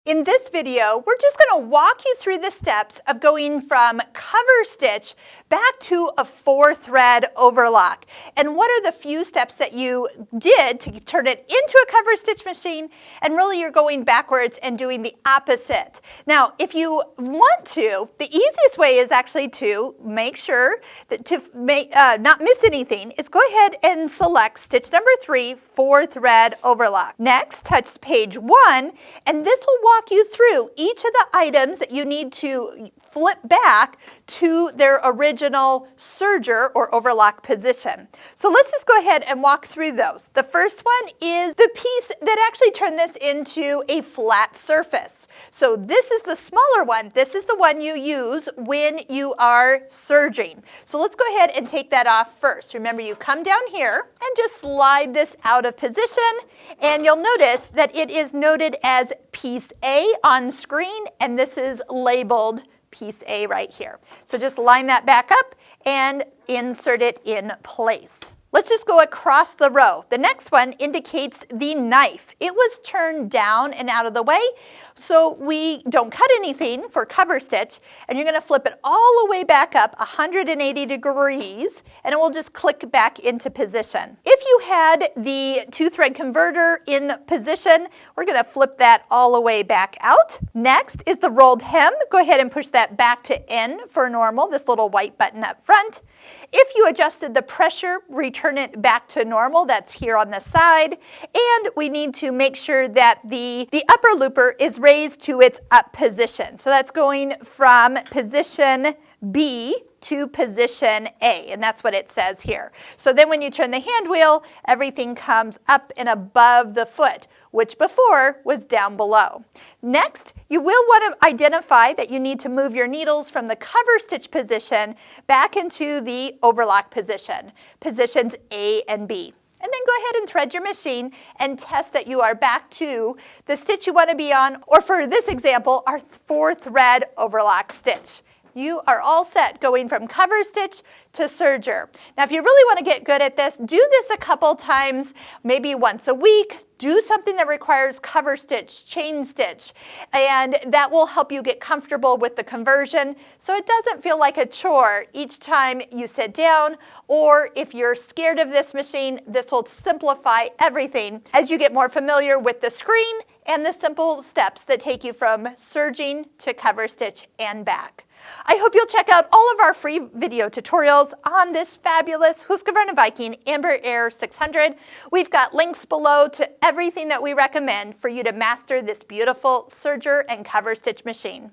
In this video, we're just going to walk you through the steps of going from cover stitch back to a 4-thread overlock. And what are the few steps that you did to turn it into a cover stitch machine, and really you're going backwards and doing the opposite. Now, if you want to, the easiest way is actually to make sure that not miss anything is go ahead and select stitch number 3, 4-thread overlock. Next, touch page 1, and this will walk you through each of the items that you need to flip back to their original serger or overlock position. So let's just go ahead and walk through those. The first one is the piece that actually turned this into a flat surface. So this is the smaller one. This is the one you use when you are serging. So let's go ahead and take that off first. Remember, you come down here and just slide this out of position, and you'll notice that it is noted as piece A on screen, and this is labeled piece A right here. So just line that back up and insert it in place. Let's just go across the row. The next one indicates the knife. It was turned down and out of the way, so we don't cut anything for cover stitch, and you're going to flip it all the way back up 180 degrees, and it will just click back into position. If you had the 2-thread converter in position, we're going to flip that all the way back out. Next is the rolled hem. Go ahead and push that back to N for normal, this little white button up front. If you adjusted the pressure, return it back to normal. That's here on the side. And we need to make sure that the upper looper is raised to its up position. So that's going from position B to position A, and that's what it says here. So then when you turn the hand wheel, everything comes up and above the foot, which before was down below. Next, you will want to identify that you need to move your needles from the cover stitch position back into the overlock position, positions A and B. And then go ahead and thread your machine and test that you are back to the stitch you want to be on, or for this example, our 4-thread overlock stitch. You are all set going from cover stitch to serger. Now, if you really want to get good at this, do this a couple times, maybe once a week. Do something that requires cover stitch, chain stitch, and that will help you get comfortable with the conversion so it doesn't feel like a chore each time you sit down. Or if you're scared of this machine, this will simplify everything as you get more familiar with the screen and the simple steps that take you from serging to cover stitch and back. I hope you'll check out all of our free video tutorials on this fabulous Husqvarna Viking Embroidery 600. We've got links below to everything that we recommend for you to master this beautiful serger and cover stitch machine.